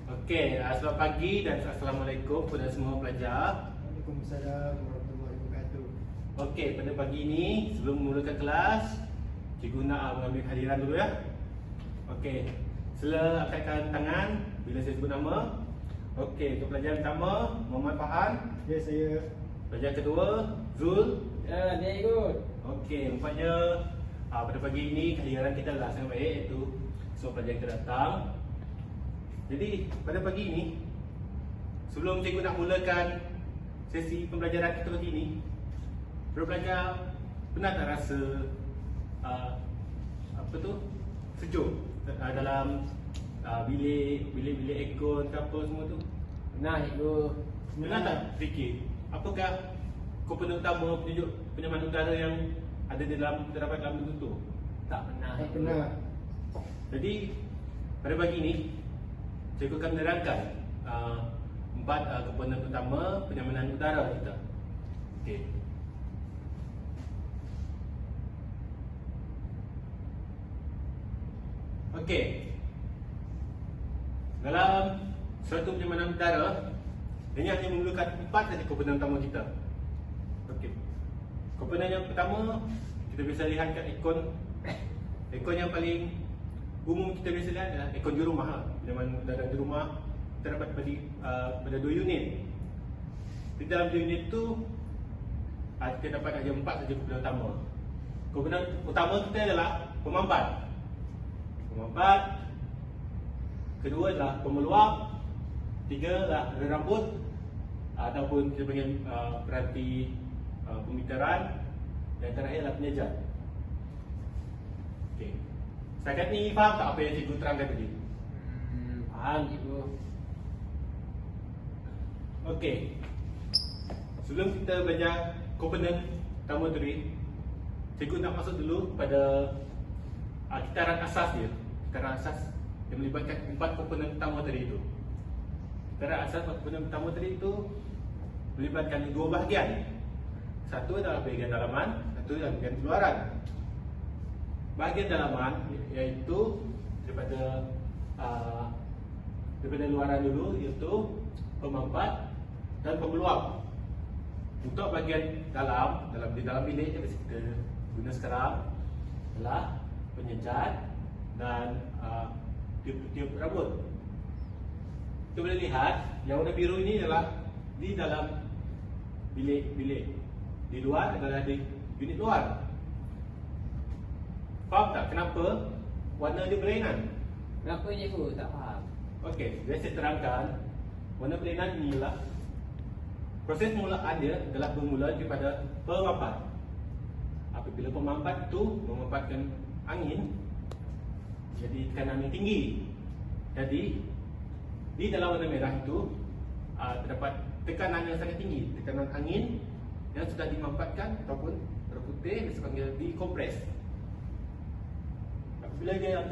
Okey, selamat pagi dan assalamualaikum kepada semua pelajar. Waalaikumsalam warahmatullahi wabarakatuh. Okey, pada pagi ini sebelum memulakan kelas, cikgu nak mengambil hadiran dulu ya. Okey, sila angkatkan tangan bila saya sebut nama. Okey, untuk pelajar pertama Muhammad Fahan. Ya, saya. Pelajar kedua Zul. Ya, dia ikut. Okey, nampaknya pada pagi ini kehadiran kita adalah sangat baik, iaitu semua pelajar kita datang. Jadi pada pagi ini, sebelum cikgu nak mulakan sesi pembelajaran kita pagi ini, pelajar pernah tak rasa sejuk dalam bilik aircon ke apa semua tu? Nah, ikut. Pernah tak fikir apakah komponen utama penyaman udara yang ada di dalam terdapat dalam bentuk tu? Tak pernah. Tak pernah. Jadi pada pagi ini cikgu akan menerangkan empat komponen utama penyamanan udara kita. Okey. Okey. Dalam suatu penyamanan udara, dia hanya memerlukan empat saja komponen utama kita. Okey. Komponen yang pertama kita bisa lihat kat ikon. Ikon yang paling umum kita biasa lihat adalah aircon di rumah. Penyamanan udara di rumah terdapat pada 2 unit. Di dalam 2 unit tu kita dapat hanya 4 saja komponen utama. Komponen utama kita adalah pemampat. Kedua adalah pemeluap. Tiga adalah rambut ataupun kita panggil peranti pemitaran. Dan terakhir adalah penyejar. Okey. Setakat ni faham tak apa yang cikgu terangkan tadi? Faham, cikgu. Okey. Sebelum kita belajar komponen utama tadi, cikgu nak masuk dulu pada kitaran asas dia. Kitaran asas yang melibatkan empat komponen utama tadi itu. Kitaran asas komponen utama tadi itu melibatkan dua bahagian. Satu adalah bahagian dalaman, satu adalah bahagian keluaran. Bahagian dalaman iaitu daripada luaran dulu, iaitu pemampat dan pemeluap. Untuk bahagian di dalam bilik yang kita guna sekarang adalah penyejat dan tiup rambut. Kita boleh lihat yang warna biru ini adalah di dalam bilik. Di luar adalah di unit luar. Faham tak kenapa warna dia berlainan? Kenapa, cikgu? Tak faham. Okey, saya terangkan. Warna berlainan inilah proses permulaan dia adalah bermula daripada pemampat. Apabila pemampat itu memampatkan angin, jadi tekanan yang tinggi. Jadi di dalam warna merah itu terdapat tekanan yang sangat tinggi, tekanan angin yang sudah dimampatkan ataupun warna putih dipanggil dikompres. Apabila dia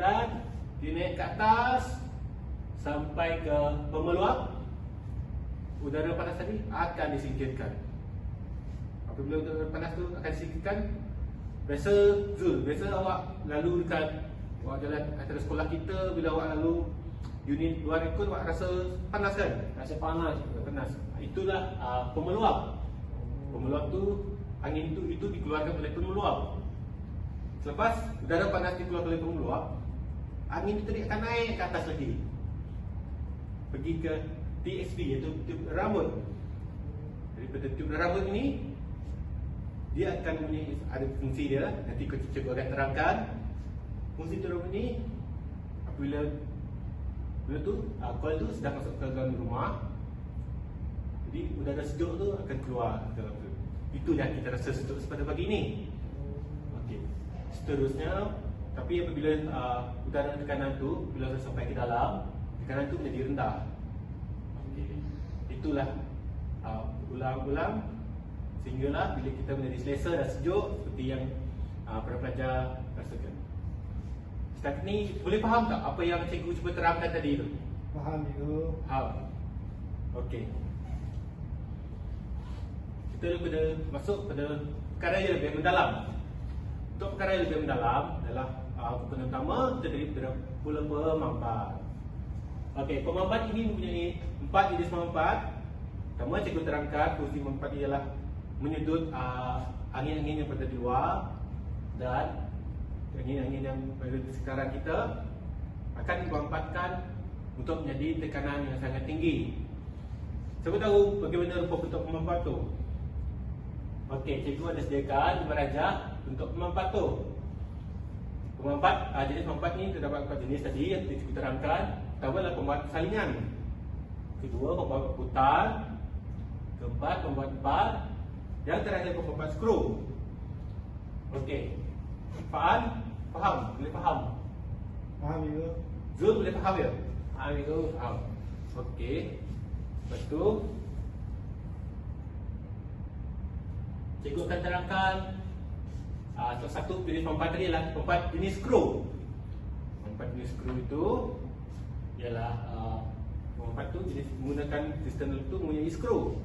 naik ke atas sampai ke pemeluap, udara panas tadi akan disingkirkan. Apabila udara panas tu akan disingkirkan, biasa awak lalu awak jalan antara sekolah kita, bila awak lalu unit luar ikut, awak rasa panas kan? Rasa panas, cikgu. Panas. Itulah pemeluap. Pemeluap tu, angin itu dikeluarkan oleh pemeluap. Selepas udara panas dikeluarkan oleh pemeluap, angin itu tadi akan naik ke atas lagi, pergi ke TXP, iaitu tiup rambut. Daripada tiup rambut ini, dia akan ada fungsi dia. Nanti cikgu akan terangkan fungsi tiup rambut ini. Apabila coil tu sedang masuk ke dalam rumah, jadi udara sejuk tu akan keluar dalam tu. Itu yang kita rasa sejuk pada pagi ini. Okey. Seterusnya, tapi apabila udara tekanan tu bila sampai ke dalam, tekanan tu menjadi rendah. Okey. Itulah ulang-ulang sehinggalah bila kita menjadi selesa dan sejuk seperti yang para pelajar rasakan. Setakat ni boleh faham tak apa yang cikgu cuba terangkan tadi tu? Faham, cikgu. Faham. Okey. Kita masuk pada perkara yang lebih mendalam. Untuk perkara yang lebih mendalam adalah komponen utama terdiri daripada pula pemampat. Okey, pemampat ini mempunyai 4 jenis pemampat. Pertama, cikgu terangkan fungsi pemampat ialah menyedut angin-angin yang berada di luar dan angin-angin yang berada di sekitar kita akan dipampatkan untuk menjadi tekanan yang sangat tinggi. Siapa tahu bagaimana rupa bentuk pemampat tu? Okey, cikgu ada sediakan 5 rajah untuk pemampat tu. Jenis pemampat ni terdapat 4 jenis tadi yang cikgu terangkan. Pertama adalah pemampat salingan. Kedua, pemampat putar. Keempat, pemampat bar. Yang terakhir, pemampat skru. Okey. Faham? Boleh faham? Faham juga. Zul boleh faham ya? Faham cikgu. Faham. Okey. Lepas tu cikgu akan terangkan salah satu jenis pemampat tadi adalah pemampat jenis skru. Pemampat jenis skru itu ialah pemampat tu jenis menggunakan sistem itu mempunyai skru.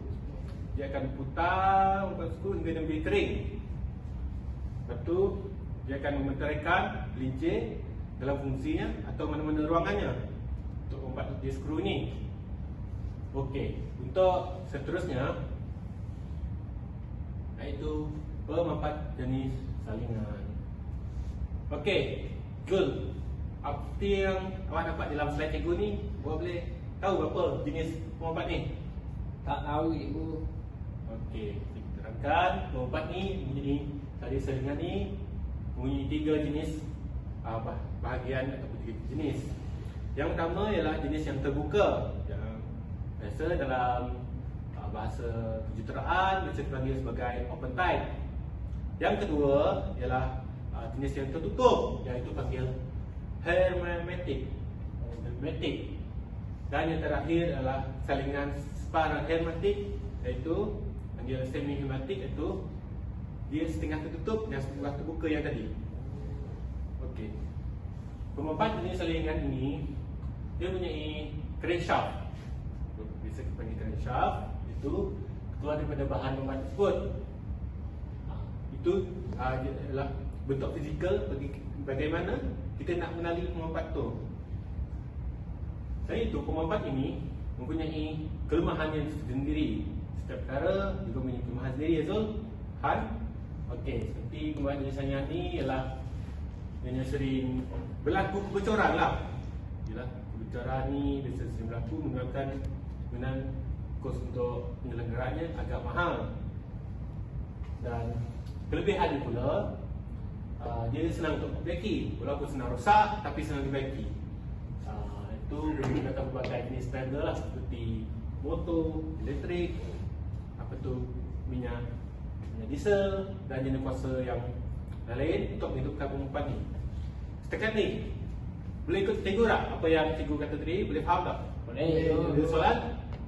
Dia akan putar pemampat skru hingga dia menjadi kering. Lepas tu dia akan mementeraikan gelincir dalam fungsinya atau mana-mana ruangannya untuk pemampat jenis skru ni. Okey, untuk seterusnya iaitu pemampat jenis salingan. Okey, Zul, apa yang awak dapat dalam slide cikgu ni? Awak boleh tahu berapa jenis pemampat ni? Tak tahu cikgu. Okey, kita terangkan pemampat ni mempunyai tali salingan ni mempunyai 3 jenis bahagian ataupun 3 jenis. Yang pertama ialah jenis yang terbuka, yang biasa dalam bahasa kejuruteraan biasa dipanggil sebagai open type. Yang kedua ialah jenis yang tertutup, iaitu panggil hermetic. Dan yang terakhir adalah salingan parahermetic, iaitu panggil semi hermetic, iaitu dia setengah tertutup dan setengah terbuka yang tadi. Okey. Pemampat jenis salingan ini dia mempunyai crankshaft. Biasa kita panggil crankshaft, itu keluar daripada bahan pemampat tersebut. Itu adalah bentuk fizikal bagaimana kita nak mengenali pemampat tu. Selain itu, pemampat ini mempunyai kelemahannya sendiri. Setiap perkara juga mempunyai kelemahan sendiri, ya Zul? Han? Okey, seperti pemampat jenis salingan ni ialah yang sering berlaku kebocoran lah. Yalah, kebocoran ni biasa sering berlaku menggunakan kos untuk penyelenggaraannya agak mahal. Dan kelebihan pula dia senang untuk diperbaiki. Walaupun senang rosak tapi senang diperbaiki. Itu menggunakan berbagai jenis standard lah, seperti motor, elektrik, minyak diesel dan jenis kuasa yang lain untuk menghidupkan pemampat ni. Setakat ni boleh ikut cikgu tak? Apa yang cikgu kata tadi, boleh faham tak? Boleh cikgu. Ada soalan?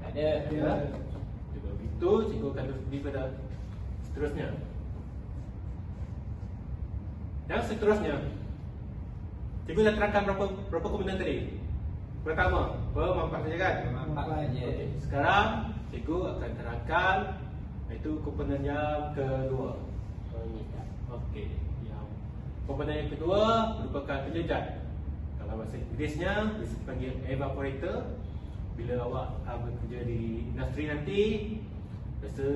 Tak ada. Ya. Jika begitu, cikgu akan pergi pada seterusnya. Yang seterusnya, cikgu dah terangkan berapa komponen tadi. Pertama, pemampat saja kan? Pemampat saja. Okey, sekarang cikgu akan terangkan iaitu komponen yang kedua. Oh ni tak. Okey, yang komponen yang kedua merupakan penyejat. Kalau bahasa Inggerisnya bisa dipanggil evaporator. Bila awak bekerja di industri nanti, biasa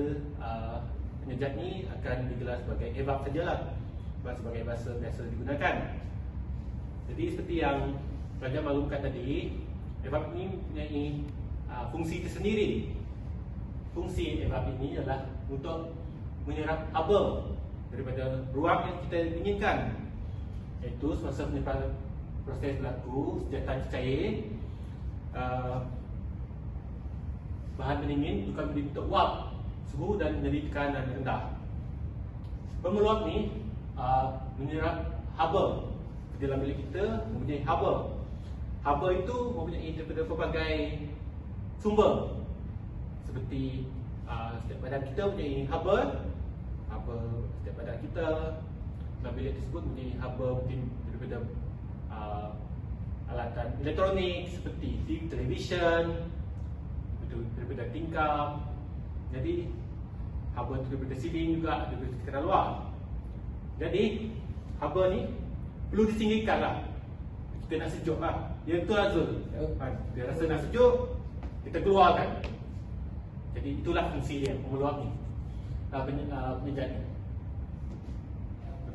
penyejat ni akan digelar sebagai evap sajalah, bukan sebagai bahasa biasa digunakan. Jadi seperti yang pelajar maklumkan tadi, evap ini mempunyai fungsi tersendiri. Fungsi evap ini adalah untuk menyerap haba daripada ruang yang kita inginkan. Iaitu semasa proses berlaku sejatan cair, bahan pendingin bukan bentuk uap suhu dan menjadi tekanan rendah. Pengeluap ni menyerap haba di dalam bilik kita, mempunyai haba. Haba itu mempunyai daripada pelbagai sumber, seperti setiap badan kita mempunyai haba. Setiap badan kita dalam bilik tersebut mempunyai haba mungkin daripada alatan elektronik seperti televisyen, daripada tingkap. Jadi haba itu daripada siling juga, daripada sekitar luar. Jadi haba ni perlu disingkirkan lah. kita nak sejuk lah. Dia tu lah Zul. Betul. Dia rasa nak sejuk, kita keluarkan. Jadi itulah fungsi dia, meluap ni. Penyejat ni.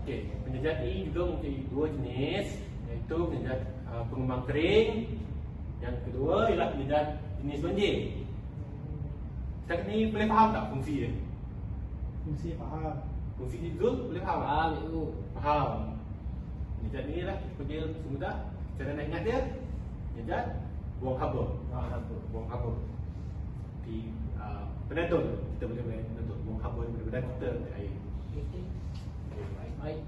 Okey, penyejat ni juga mempunyai dua jenis, iaitu penyejat pengembang kering. Yang kedua ialah penyejat jenis banjir. Setakat ni boleh faham tak fungsi dia? Fungsi faham. Fungsi ni Zul boleh faham tak? Faham itu. Faham. Penyejat ni lah panggil semudah. Cara nak ingat dia, penyejat buang haba. Buang haba. Di penentul, kita boleh penentul buang haba daripada badan kita ke air. Baik.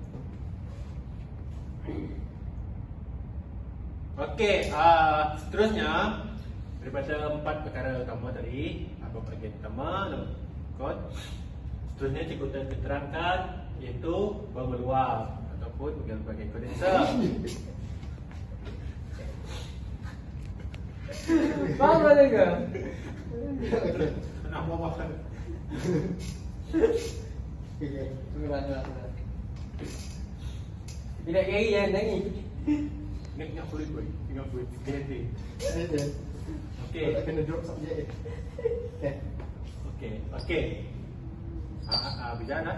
Okey, seterusnya daripada 4 perkara utama tadi, apa bahagian utama dalam kod. Seterusnya cikgu akan terangkan iaitu meluap ataupun bahagian kondenser. Faham tak ke? Nak buat apa? Kurang. Tidak kiri yang nangis. Ingat kulit boy, ingat kulit. Ganti. Okey. Kita kena drop subjek. Okey. Bicara.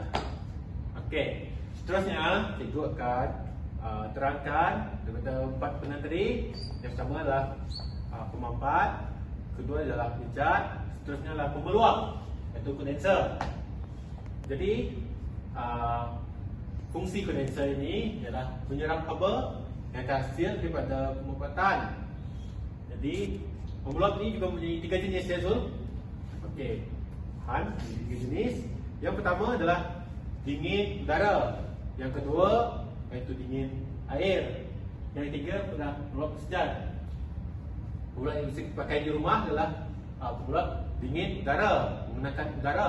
Okey. Seterusnya cikgu akan terangkan daripada 4 benda tadi. Yang pertama adalah pemampat, kedua adalah penyejat, seterusnya adalah pemeluap, iaitu kondenser. Jadi fungsi kondenser ini ialah menyerap haba yang hasil daripada pemampatan. Jadi pemeluap ini juga mempunyai 3 jenis ya Zul. Okey. Han, 3 jenis. Yang pertama adalah dingin udara. Yang kedua iaitu dingin air. Yang ketiga adalah pemeluap sejan. Pemeluap yang bisa dipakai di rumah adalah pemeluap dingin udara, menggunakan udara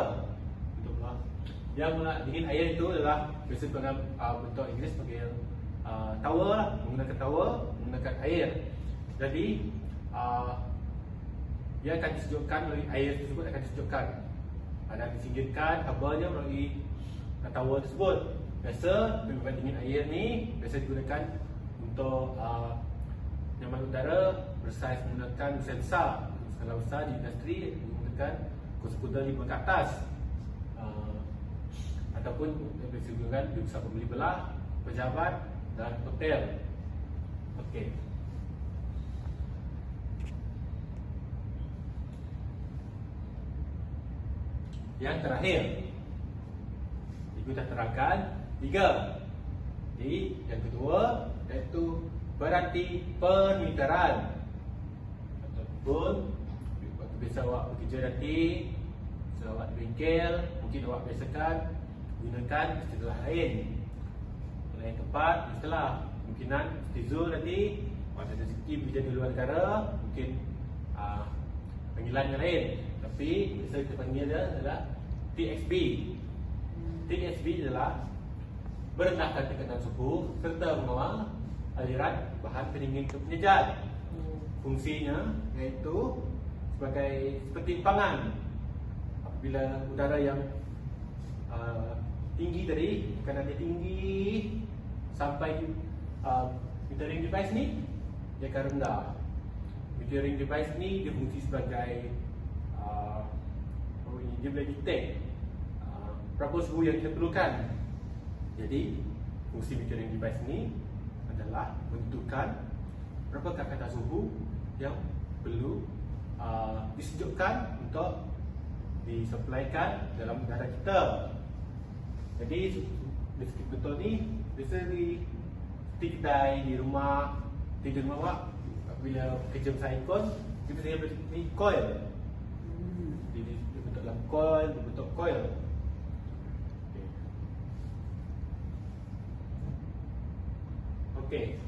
untuk pemeluap. Yang dingin air itu adalah biasa dengan bentuk Inggeris panggil tower lah, menggunakan tower, menggunakan air. Jadi dia akan disejukkan melalui air tersebut, akan disejukkan dan disingkirkan habanya melalui tower tersebut. Biasa pemeluap dingin air ni biasa digunakan untuk nyaman udara bersaiz menggunakan mesin besar. Skala besar di industri menggunakan kursi kuda 5 ke atas. Ataupun bisa digunakan di pusat pembeli belah, pejabat dan hotel. Okey. Yang terakhir, cikgu dah terangkan 3. Jadi yang kedua iaitu berarti penmeteran. Ataupun waktu biasa awak bekerja nanti, setelah awak di bengkel, mungkin awak biasakan gunakan istilah lain. Lain tempat, istilah kemungkinan Zul nanti awak ada rezeki bekerja di luar negara, mungkin panggilan yang lain. Tapi biasa kita panggil dia adalah TXB. TXB adalah merendahkan tekanan suhu serta mengawal aliran bahan pendingin ke penyejat. Fungsinya iaitu seperti impangan. Apabila udara yang tinggi tadi, tekanan dia tinggi sampai metering device ni, dia akan rendah. Metering device ni dia fungsi sebagai dia boleh detect berapa suhu yang kita perlukan. Jadi fungsi metering device ni adalah menentukan berapa kadar suhu yang perlu disejukkan untuk disuplaikan dalam udara kita. Jadi betul ni biasa di kedai, di rumah awak bila kerja besar ikon, kita saya beli coil. Dia bentuk dalam coil, dia bentuk coil. Okey.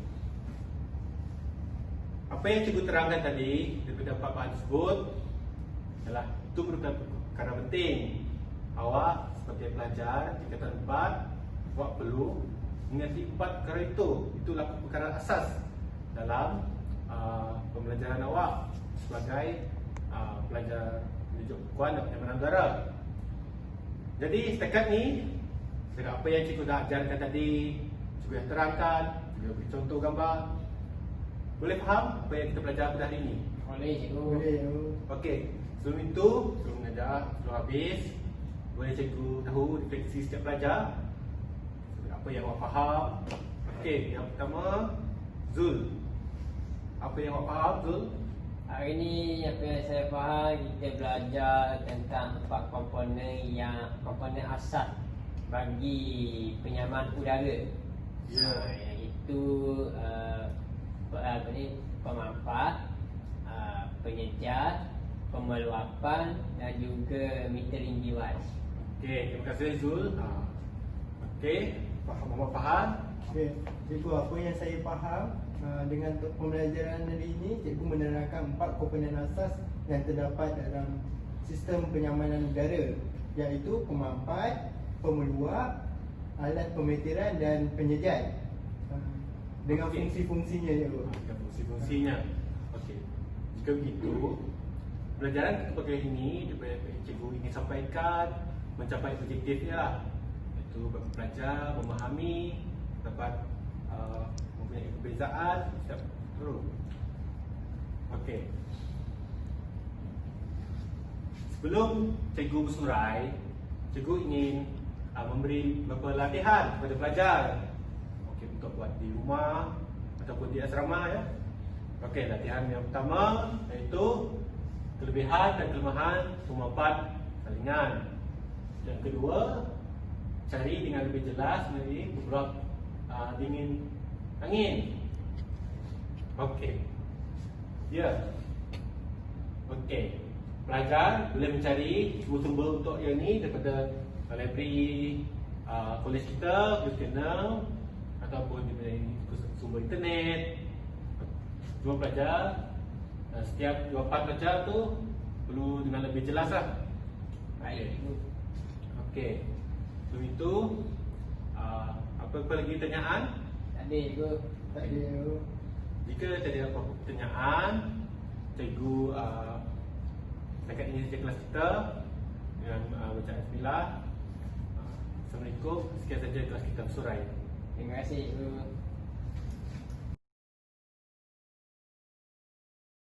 Apa yang cikgu terangkan tadi daripada 4 bahan tersebut adalah itu merupakan perkara penting. Awak sebagai pelajar tingkatan 4, awak perlu mengerti 4 perkara itu. Itulah perkara asas dalam pembelajaran awak sebagai pelajar penunjuk kuan dan penyamaran udara. Jadi setakat ni, setakat apa yang cikgu dah ajarkan tadi, cikgu dah terangkan, cikgu beri contoh gambar. Boleh faham apa yang kita belajar pada hari ini? Boleh cikgu. Boleh. Okey, sebelum itu, sebelum mengajar, sebelum habis, boleh cikgu tahu refleksi setiap pelajar apa yang awak faham. Okey, yang pertama, Zul. Apa yang awak faham, Zul? Hari ni apa yang saya faham, kita belajar tentang 4 komponen asas bagi penyaman udara. Ya. Iaitu pemanfaat, penyejar, pemeluapan dan juga metering device. Okey, terima kasih Zul. Okey, faham? Okey, cikgu, apa yang saya faham dengan pembelajaran hari ini, cikgu menerangkan 4 komponen asas yang terdapat dalam sistem penyamanan udara, iaitu pemanfaat, pemeluap, alat pemeteran dan penyejar. Dengan Okey. fungsi-fungsinya cikgu. Ada fungsi-fungsinya. Okey. Jika begitu, pelajaran kita pada hari ini daripada cikgu ingin sampaikan mencapai objektifnya lah. Iaitu bagi pelajar memahami, dapat mempunyai perbezaan setiap huruf. Okey. Sebelum cikgu bersurai, cikgu ingin memberi beberapa latihan kepada pelajar. Okey, untuk buat di rumah ataupun di asrama ya. Okey, latihan yang pertama iaitu kelebihan dan kelemahan pemanfaat salingan. Yang kedua, cari dengan lebih jelas mengenai beberapa dingin angin. Okey. Ya. Okey. Pelajar boleh mencari sumber-sumber untuk yang ni daripada library kolej kita, Kernel, ataupun daripada sumber internet. Cuma pelajar, setiap jawapan pelajar tu perlu dengan lebih jelas lah. Baik cikgu. Okey. Sebelum itu, apa-apa lagi pertanyaan? Tak ada cikgu. Tak ada cikgu. Jika tak ada apa-apa pertanyaan, cikgu dekat ini saja kelas kita dengan bacaan bismillah. Assalamualaikum. Sekian saja kelas kita bersurai. Terima kasih cikgu.